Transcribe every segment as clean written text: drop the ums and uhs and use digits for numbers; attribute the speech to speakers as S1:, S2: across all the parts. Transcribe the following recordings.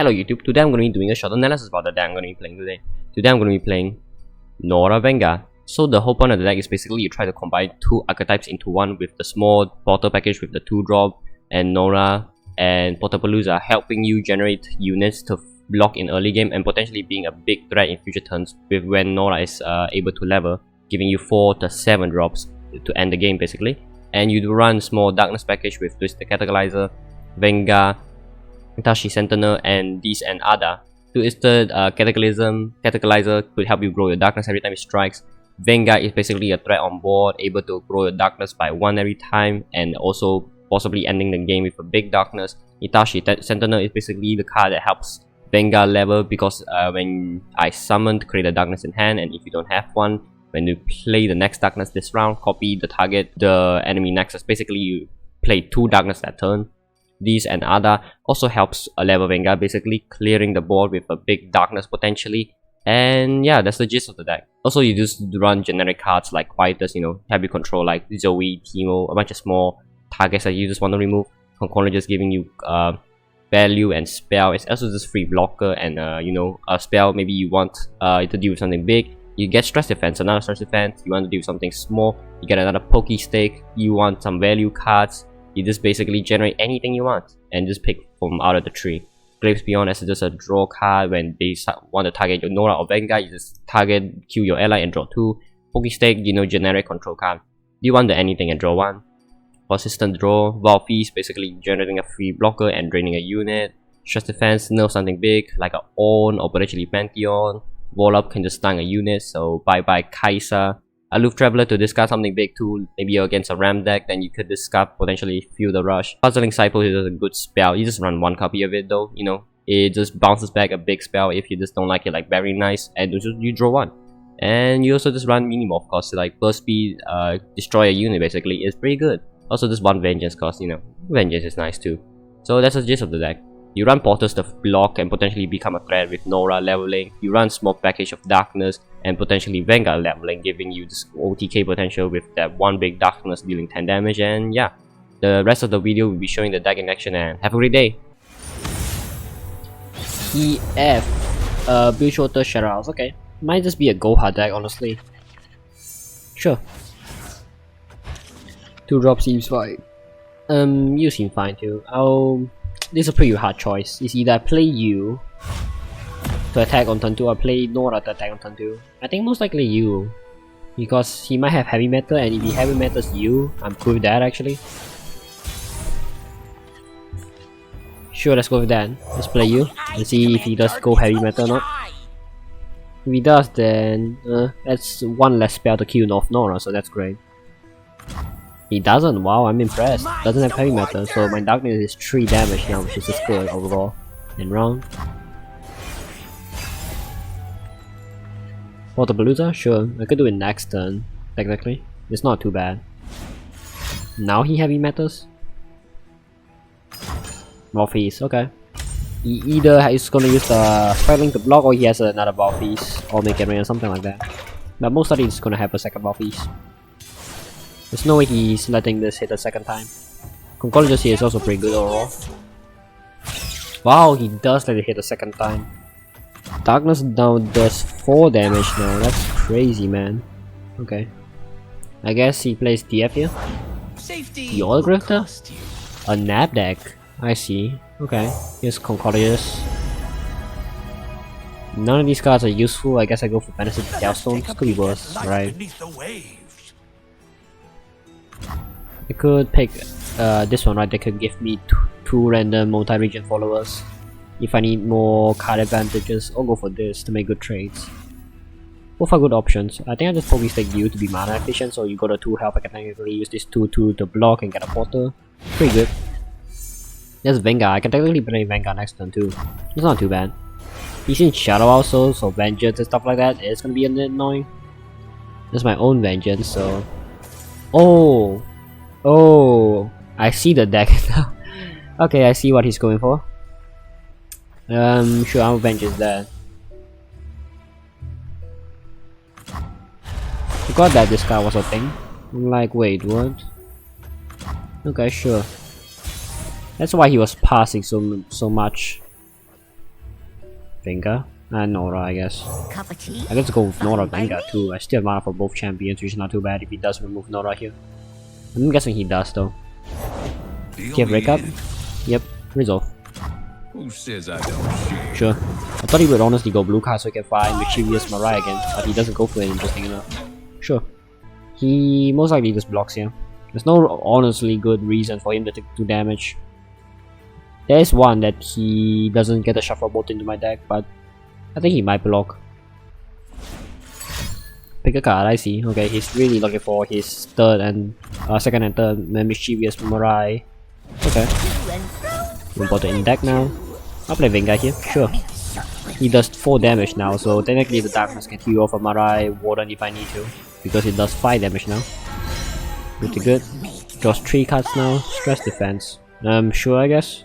S1: Hello YouTube, today I'm going to be doing a short analysis about the deck I'm going to be playing today. Today I'm going to be playing Norra Veigar. So the whole point of the deck is basically you try to combine two archetypes into one with the small portal package with the 2-drop and Norra and Potapalooza, helping you generate units to block in early game and potentially being a big threat in future turns with when Norra is able to level, giving you 4 to 7 drops to end the game basically. And you do run small darkness package with Twisted Catalyzer, Veigar, Tashi Sentinel, and these and other. Twisted Catalyzer could help you grow your darkness every time it strikes. Veigar is basically a threat on board, able to grow your darkness by 1 every time and also possibly ending the game with a big darkness. Itachi Sentinel is basically the card that helps Veigar level because when I summon to create a darkness in hand, and if you don't have one, when you play the next darkness this round, copy the target, the enemy nexus. Basically you play 2 darkness that turn. These and other also helps a level Veigar, basically clearing the board with a big darkness potentially. And yeah, that's the gist of the deck. Also, you just run generic cards like Quietus, you know, have you control like Zoe, Timo, a bunch of small targets that you just want to remove. Concordia just giving you value and spell. It's also just free blocker and you know, a spell maybe you want to deal with something big. You get stress defense, another stress defense. You want to deal with something small, you get another pokey stake. You want some value cards. You just basically generate anything you want and just pick from out of the tree. Graves Beyond as just a draw card. When they want to target your Norra or Veigar, you just target, kill your ally and draw 2. Pokey Stake, you know, generic control card. Do you want the anything and draw 1? Persistent Draw, Vault Feast, basically generating a free blocker and draining a unit. Stress Defense, know something big like a Ornn or potentially Pantheon. Wall Up can just stun a unit, so bye bye Kai'Sa. Aloof Traveler to discard something big too, maybe against a Ram deck, then you could discard, potentially feel the rush. Puzzling Cycle is a good spell. You just run 1 copy of it though, you know. It just bounces back a big spell if you just don't like it, like very nice, and you draw 1. And you also just run Minimorph cost, like burst speed, destroy a unit basically, is pretty good. Also just 1 Vengeance cost, you know, Vengeance is nice too. So that's the gist of the deck. You run Portals to block and potentially become a threat with Norra leveling. You run small package of Darkness and potentially Veigar leveling, giving you this OTK potential with that 1 big Darkness dealing 10 damage. And yeah, the rest of the video will be showing the deck in action, and have a great day. EF, Build Shorter Shadows, okay. Might just be a go hard deck, honestly. Sure. 2-drop seems fine. You seem fine too. This is a pretty hard choice. It's either I play you to attack on turn 2 or play Norra to attack on turn 2. I think most likely you, because he might have heavy metal, and if he heavy metals you, I'm cool with that actually. Sure, let's go with that. Let's play you and see if he does go heavy metal or not. If he does, then that's 1 less spell to kill North Norra, so that's great. He doesn't. Wow, I'm impressed. Doesn't have heavy metal, so my darkness is 3 damage now, which is just good overall in round. Potapalooza? Sure, I could do it next turn. Technically, it's not too bad. Now he heavy metals. Morpheus, okay. He either is gonna use the Spelling to block, or he has another Morpheus or make it rain or something like that. But most likely he's gonna have a second Morpheus. There's no way he's letting this hit a second time. Concologist here is also pretty good overall. Wow, he does let it hit a second time. Darkness now does 4 damage now. That's crazy, man. Okay. I guess he plays DF here. Your Grifter? A nap deck. I see. Okay. Here's Concologist. None of these cards are useful. I guess I go for Benefit Galstone. This could be worse, right? I could pick this one, right? That could give me 2 random multi-region followers if I need more card advantages, or go for this to make good trades. Both are good options. I think I just probably stake you to be mana efficient, so you got a 2 health. I can technically use this 2/2 to block and get a portal. Pretty good. There's Veigar. I can technically play Veigar next turn too. It's not too bad. He's in Shadow also, so Vengeance and stuff like that is gonna be a bit annoying. There's my own Vengeance, so... Oh, I see the deck now. Okay, I see what he's going for. Sure, I'll Vengeance that. Forgot that this card was a thing. I'm like, wait, what? Okay, sure. That's why he was passing so much.
S2: Veigar and Norra, I guess.
S3: Cup of tea?
S2: I guess go with Norra Veigar too. I still have mana for both champions, which is not too bad if he does remove Norra here. I'm guessing he does though. Get break up? Yep, resolve.
S4: Who says I don't share?
S2: Sure. I thought he would honestly go blue card so he can find Mischievous Mariah again, but he doesn't go for it, interesting enough. Sure. He most likely just blocks here. There's no honestly good reason for him to take 2 damage. There is one that he doesn't get a shuffle bolt into my deck, but I think he might block. Pick a card, I see. Okay, he's really looking for his second and third Mischievous Mariah. Okay. We'll put it in deck now. I'll play Veigar here, sure. He does 4 damage now, so technically the darkness can heal off a Mariah Warden if I need to, because it does 5 damage now. Pretty good. Draws 3 cards now. Stress defense. Sure, I guess.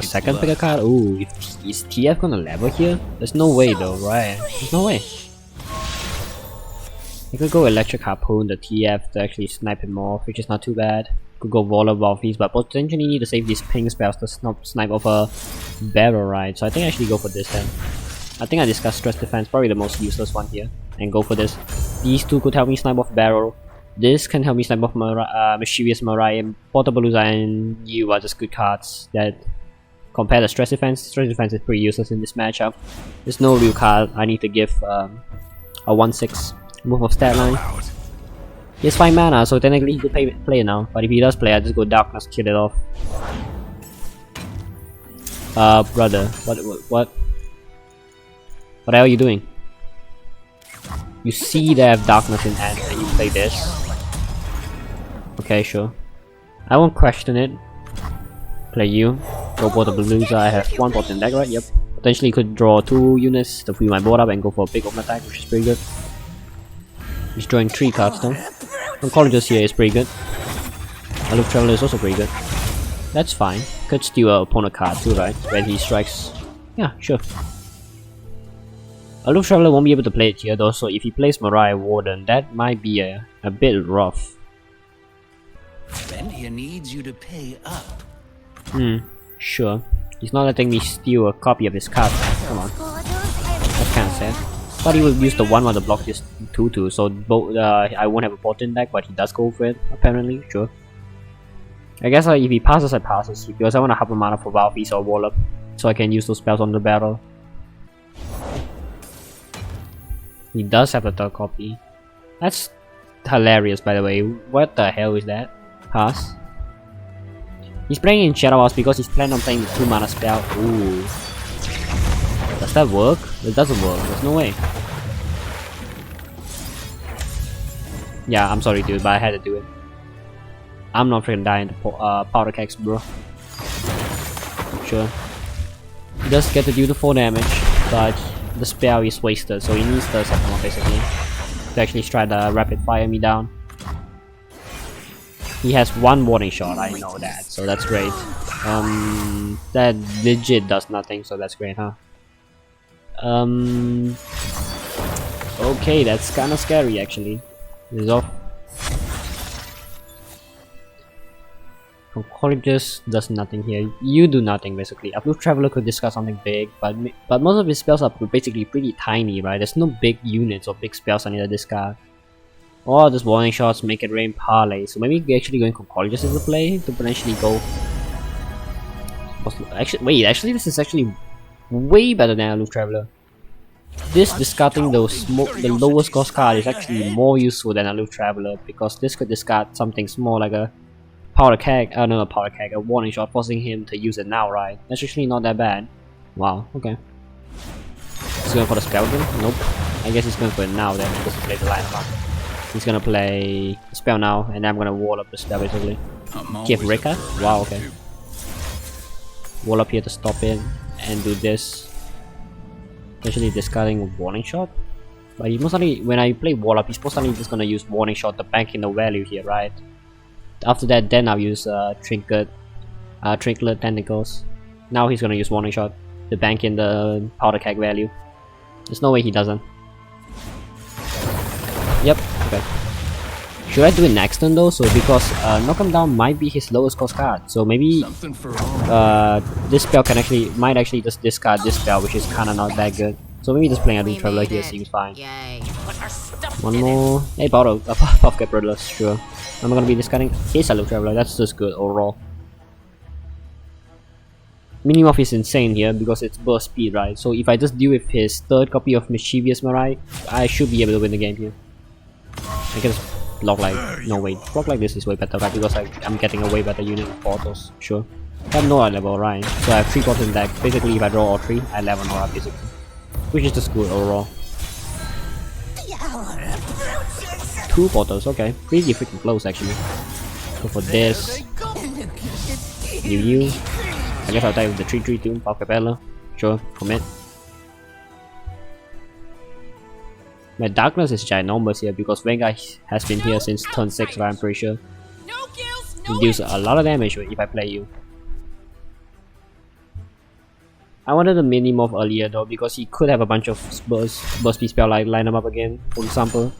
S2: Second pick a card. Ooh, is TF gonna level here? There's no way though, right? There's no way. I could go Electric Harpoon the TF to actually snipe him off, which is not too bad. Could go Waterfall, but potentially need to save these ping spells to snipe off a barrel, right? So I think I actually go for this then. I think I discussed Stress Defense, probably the most useless one here, and go for this. These two could help me snipe off barrel. This can help me snipe off Mischievous Mariah. Portabluza and you are just good cards that compare to Stress Defense. Stress Defense is pretty useless in this matchup. There's no real card I need to give a 1/6 move of stat line. He has 5 mana, so technically he could play it now. But if he does play, I just go Darkness, kill it off. Brother, what the hell are you doing? You see they have Darkness in hand and you play this. Okay, sure. I won't question it. Play you. Go for the Bluza. I have 1 pot in deck, right? Yep. Potentially could draw 2 units to free my board up and go for a big open attack, which is pretty good. He's drawing 3 cards now. Oncologist here is pretty good. Aloof Traveler is also pretty good. That's fine. Could steal a opponent card too, right? When he strikes. Yeah, sure. Aloof Traveler won't be able to play it here though, so if he plays Mariah Warden, that might be a bit rough.
S4: Vendia needs you to pay up.
S2: Sure. He's not letting me steal a copy of his card. Come on. That's kinda sad. Thought he would use the 1 to block this 2/2, so both I won't have a pot in deck, but he does go for it, apparently, sure. I guess if he passes, I passes, because I want to have a mana for Valfeast or Wallop, so I can use those spells on the battle. He does have a 3rd copy. That's hilarious, by the way. What the hell is that? Pass. He's playing in Shadow House because he's planning on playing the 2 mana spell. Ooh. Does that work? It doesn't work. There's no way. Yeah, I'm sorry, dude, but I had to do it. I'm not freaking dying to powder kegs, bro. Sure. He does get to do the 4 damage, but the spell is wasted, so he needs the second one basically to actually try to rapid fire me down. He has 1 warning shot, I know that, so that's great. That legit does nothing, so that's great, huh? Okay, that's kinda scary actually. Resolve. Oncologist does nothing here. You do nothing basically. Aloof Traveler could discuss something big, but most of his spells are basically pretty tiny, right? There's no big units or big spells I need to discard. Or just warning shots, make it rain, parlay. So maybe actually going Oncologist into play to potentially go. Actually, this is actually way better than Aloof Traveler. This discarding the lowest cost card is actually more useful than Aloof Traveler, because this could discard something small like a powder keg, no, a powder keg, a warning shot, forcing him to use it now, right? That's actually not that bad. Wow, okay. He's going for the spell again? Nope. I guess he's going for it now then, because he played the lineup. He's gonna play the spell now, and then I'm gonna wall up the spell basically. Give Rika? Wow, okay. Wall up here to stop it, and do this. Essentially discarding a warning shot. But he most likely, when I play wall up, he's most likely just gonna use warning shot to bank in the value here, right? After that, then I'll use Trinket Tentacles. Now he's gonna use warning shot to bank in the powder keg value. There's no way he doesn't. Yep, okay. Should I do it next turn though? So because knock him down might be his lowest cost card. So maybe
S4: Something for all.
S2: this spell might actually just discard this spell, which is kinda not that good. So maybe just playing a Rune Traveler here seems fine.
S3: Yay.
S2: One more. Hey, bottle. Puff Cap Brothers, sure. I'm gonna be discarding his Aloof Traveler. That's just good overall. Minimoff is insane here because it's burst speed, right? So if I just deal with his third copy of Mischievous Mirai, I should be able to win the game here. I can just block like... no wait, block like this is way better, right? Because I'm getting a way better unit with portals, sure. I have Norra level, right? So I have 3 portals in deck. Basically if I draw all 3, I level Norra basically. Which is just good overall. 2 portals, okay. Pretty freaking close actually. Go for this. You. I guess I'll die with the 3/3 too, Puff Capella. Sure, commit. My darkness is ginormous here because Veigar has been here since turn 6, right? I'm pretty sure. He deals a lot of damage if I play you. I wanted to Minimoff earlier though because he could have a bunch of burst speed spell like line them up again, for example,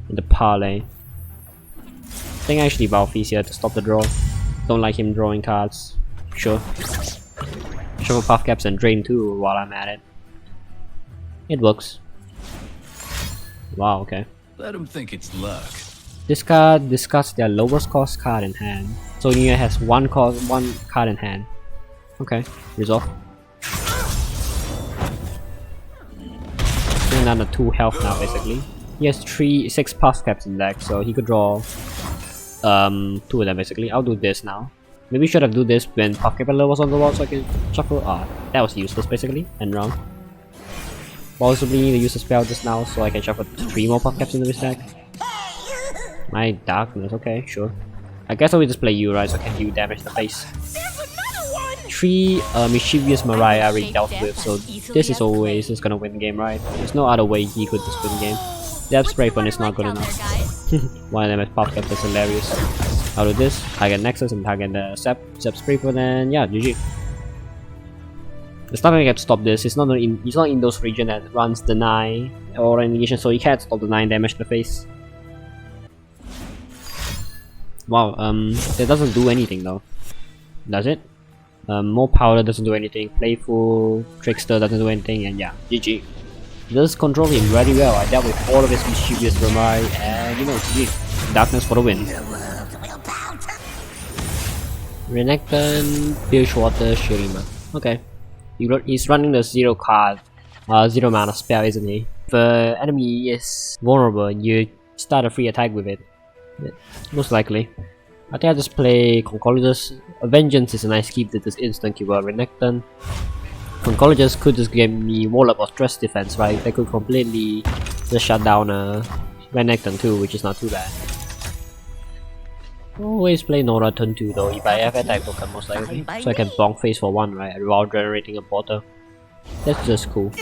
S2: in the parlay. I think actually Valfi's here to stop the draw. Don't like him drawing cards. Sure. Shuffle Puff Caps and Drain too while I'm at it. It works. Wow, okay.
S4: Let him think it's luck.
S2: This card discards their lowest cost card in hand. So Nia has one card in hand. Okay, resolve. Bring down to 2 health now basically. He has 6 Puff Caps in deck, so he could draw 2 of them basically. I'll do this now. Maybe should have do this when Puff Capella was on the wall so I can shuffle. That was useless basically, end round. Possibly need to use a spell just now so I can shuffle 3 more Puff Caps into this deck. My darkness, okay, sure. I guess I will just play you, right, so I can do damage to the face. 3 Mischievous Mirai I already dealt with, so this is always just gonna win the game, right? There's no other way he could just win the game. Depth Spray Fun is not good enough. One of them as Puff Caps is hilarious. I'll do this, target Nexus and target the Zep Spray Fun, and yeah, GG. It's not gonna get to stop this. He's not in those regions that runs deny or negation, so he can't stop the 9 damage to the face. Wow, that doesn't do anything though. Does it? More Powder doesn't do anything. Playful Trickster doesn't do anything, and yeah, GG. Does control him very well. I dealt with all of his Mischievous Mirai, and you know, GG. Darkness for the win. Renekton, Bilgewater, Shurima. Okay. He's running the 0 card, 0 mana spell, isn't he? If the enemy is vulnerable, you start a free attack with it. Yeah, most likely. I think I'll just play Concolitus. Vengeance is a nice keep that just instant keep out Renekton. Concolitus could just give me Warlock or Stress Defense, right? They could completely just shut down Renekton too, which is not too bad. Always play Norra turn 2 though, if I have attack token most likely. So I can bonk face for 1, right, while generating a portal. That's just cool.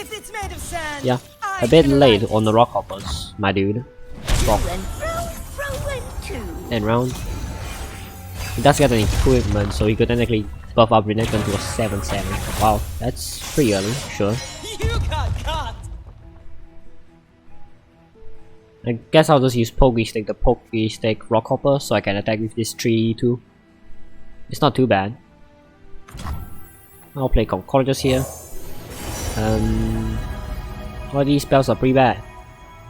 S2: Yeah, a bit late on the rock hoppers, my dude. Rock. End round. He does get an improvement, so he could technically buff up Renekton to a 7/7. Wow, that's pretty early, sure. I guess I'll just use the Pokey Stick Rock Hopper, so I can attack with this 3/2. It's not too bad. I'll play Concolitus here. All these spells are pretty bad.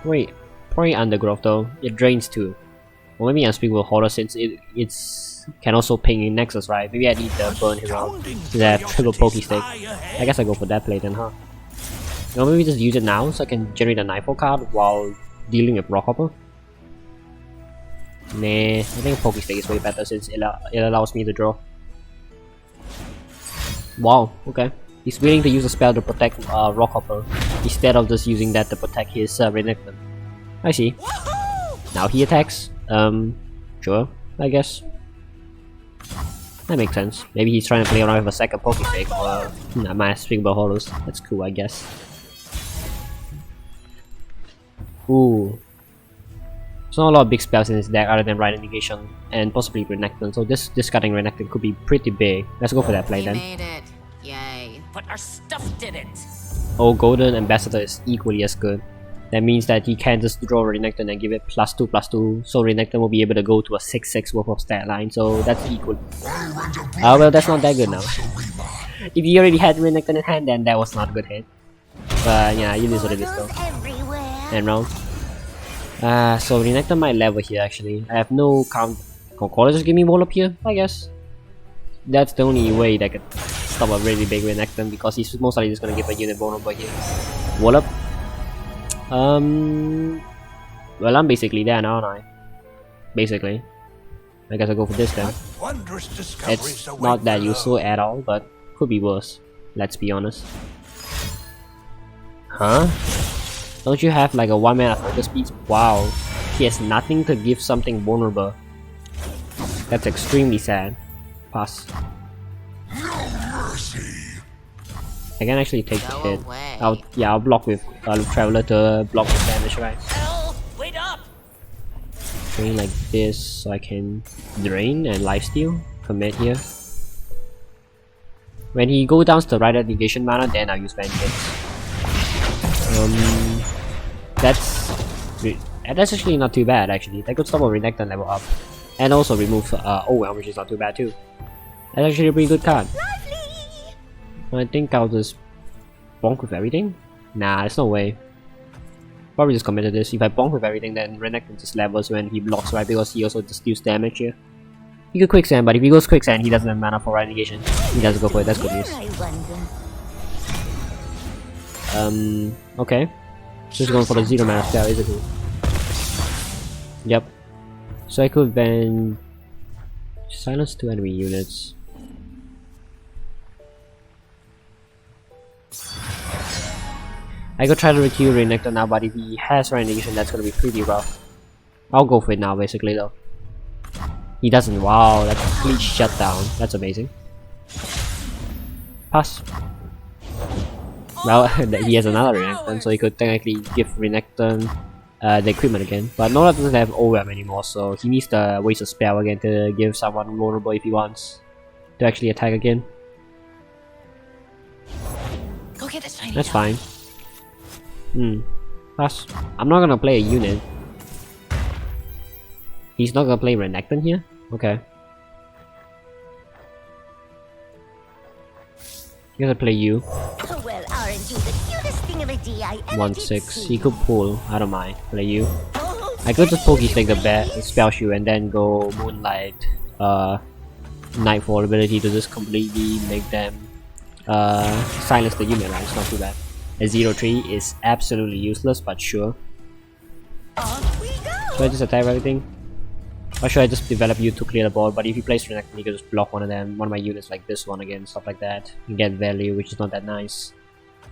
S2: Wait, probably Undergrowth though. It drains too. Or maybe Unspeakable Horror since it's can also ping in Nexus, right? Maybe I need to burn him out. Since I have triple Pokey Stick. I guess I go for that play then, huh? Or maybe just use it now so I can generate a Nightfall card while dealing with Rockhopper. Nah, I think Pokey Stick is way better since it allows me to draw. Wow, okay. He's willing to use a spell to protect Rockhopper instead of just using that to protect his Renekton. I see. Now he attacks. Sure, I guess. That makes sense. Maybe he's trying to play around with a second Pokey Stick or my Unspeakable Horrors. That's cool, I guess. Ooh. There's not a lot of big spells in his deck other than Rider Negation and possibly Renekton, so discarding Renekton could be pretty big. Let's go for that play then.
S3: Made it. Yay. But our stuff didn't.
S2: Oh, Golden Ambassador is equally as good. That means that he can just draw Renekton and give it +2/+2, so Renekton will be able to go to a 6/6 worth of stat line, so that's equal. Well, that's not that good now. If you already had Renekton in hand, then that was not a good hit. But yeah, it is what it is though. And round. So Renekton might level here actually. I have no count. Concorda just give me wall up here, I guess. That's the only way that could stop a really big Renekton, because he's most likely just gonna give a unit vulnerable here. Wall up. Well, I'm basically there now, aren't I? Basically. I guess I'll go for this then. It's not that useful at all, but could be worse. Let's be honest. Huh? Don't you have like a 1-mana focus speed? Wow. He has nothing to give something vulnerable. That's extremely sad. Pass. I can actually take the hit. I'll block with Loop Traveler to block the damage, right?
S3: Wait up!
S2: Drain like this so I can drain and lifesteal. Commit here. When he go down to right at negation mana, then I'll use Vengeance. That's actually not too bad actually. That could stop a Renekton level up. And also remove Overwhelm, which is not too bad too. That's actually a pretty good card. I think I'll just bonk with everything. Nah, there's no way. Probably just commit to this. If I bonk with everything, then Renekton just levels when he blocks, right? Because he also just deals damage here. He could quicksand, but if he goes quicksand, he doesn't have mana for right negation. He doesn't go for it. That's good news. Okay. Just going for the 0 mana spell, isn't he? Yep. So I could then silence 2 enemy units. I could try to kill Renekton now, but if he has right negation, that's gonna be pretty rough. I'll go for it now, basically though. He doesn't. Wow, that's a complete shutdown. That's amazing. Pass. Well, he has another Renekton, so he could technically give Renekton the equipment again. But Norra doesn't have OM anymore, so he needs to waste a spell again to give someone vulnerable if he wants to actually attack again.
S3: Go get this tiny
S2: That's fine. Pass. I'm not gonna play a unit. He's not gonna play Renekton here? Okay. He's gonna play you.
S5: Well, aren't you the cutest thing of a D I ever
S2: 1/6. He could pull. I don't mind. Play you. I could just Pokey Stick the spell shoe and then go Moonlight Nightfall ability to just completely make them silence the unit, right? It's not too bad. A 0-3 is absolutely useless, but sure. Should I just attack everything? Or should I just develop you to clear the board? But if you place Renekton, you can just block one of them, one of my units like this one again, stuff like that. You get value, which is not that nice.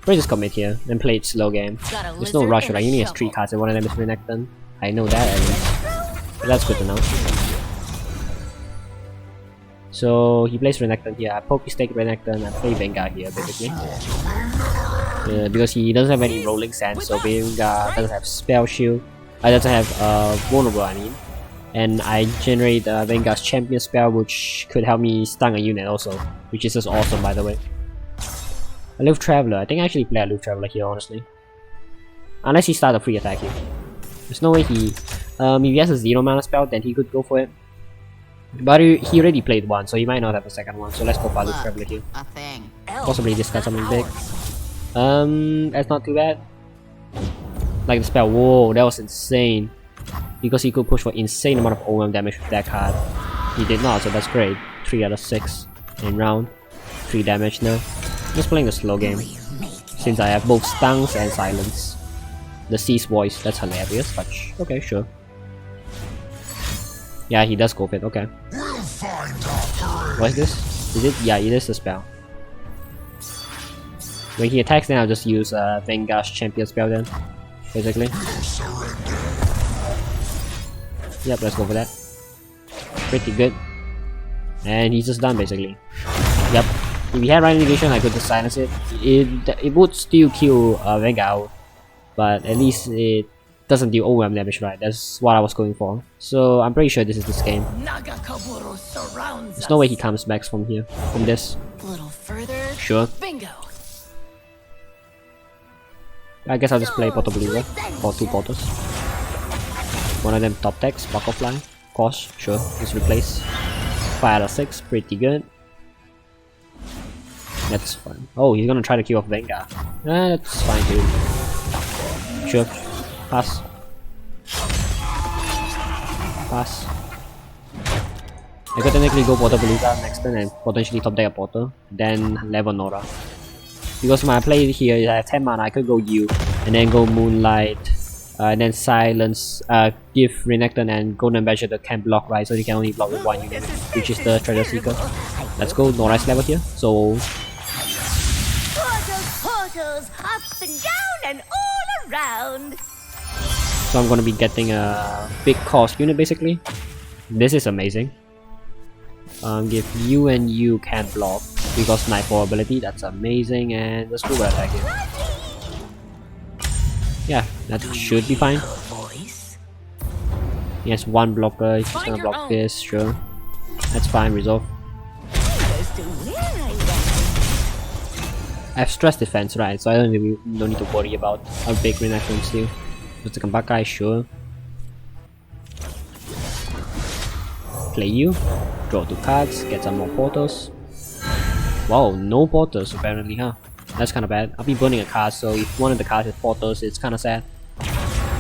S2: We'll just commit here, then play it slow game. There's no rush, right? He only has 3 cards and one of them is Renekton. I know that at least. But that's good to know. So he plays Renekton here. I Pokey Stick Renekton, I play Veigar here basically. Because he doesn't have any rolling sands, so Veigar doesn't have spell shield. Doesn't have vulnerable, I mean. And I generate Veigar's champion spell, which could help me stun a unit also, which is just awesome by the way. Lofi Traveler. I think I actually play a Lofi Traveler here honestly. Unless he starts a free attack here. There's no way he... if he has a 0 mana spell, then he could go for it. But he already played one, so he might not have a second one, so let's go for Lofi Traveler here. Possibly discard something big. That's not too bad. Like the spell, whoa, that was insane. Because he could push for insane amount of OM damage with that card. He did not, so that's great. 3 out of 6 in round. 3 damage now. Just playing a slow game. Since I have both stuns and silence. The Cease voice, that's hilarious, but okay, sure. Yeah, he does go for it, okay. What is this? Is it? Yeah, it is the spell. When he attacks, then I'll just use Veigar's champion spell then. Basically. Yep, let's go for that. Pretty good. And he's just done basically. Yep. If he had right negation, I could just silence it. It would still kill Veigar, but at least it doesn't deal overwhelm damage, right? That's what I was going for. So I'm pretty sure this is this game. There's no way he comes back from here, from this.
S3: A little further.
S2: Sure.
S3: Bingo.
S2: I guess I'll just play Porter Believer for 2 porters. One of them top decks, Buckle Fly. Course, sure, just replace. 5 out of 6, pretty good. That's fine. Oh, he's gonna try to kill off Veigar. That's fine too. Sure. Pass. Pass. I could technically go Porter Believer next turn and potentially top deck a Porter, then level Norra. Because my play here is I have 10 mana, I could go U, and then go Moonlight, and then Silence, give Renekton and Golden Badger that can block, right? So he can only block with 1 unit, which is the Treasure Seeker. Let's go Norra's level here. So
S5: Portals, up and down and all around.
S2: So I'm gonna be getting a big cost unit basically. This is amazing. Give you and you can block because Nightfall ability, that's amazing, and the Scuba attack here. Yeah, that should be fine. He has 1 blocker, he's just gonna block this, sure. That's fine, resolve. I have stress defense, right? So I don't need to worry about a big Renekton steal. Just a comeback guy, sure. Play you, draw 2 cards, get some more portals. Wow, no portals apparently, huh? That's kinda bad. I'll be burning a card, so if one of the cards has portals, it's kinda sad.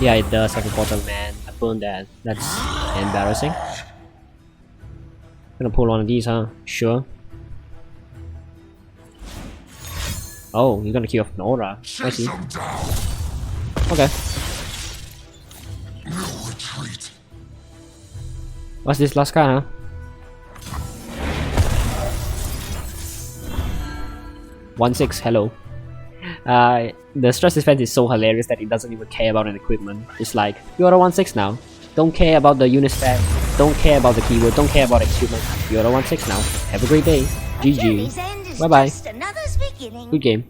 S2: Yeah, it does have a portal, man. I burned that. That's embarrassing. Gonna pull one of these, huh? Sure. Oh, you're gonna kill off Norra. I see. Okay. What's this last card, huh? (1/6), hello. The stress defense is so hilarious that it doesn't even care about an equipment. It's like, you're a 1/6 now. Don't care about the unit spec. Don't care about the keyword. Don't care about equipment. You're a 1/6 now. Have a great day. GG. Bye bye. Good game.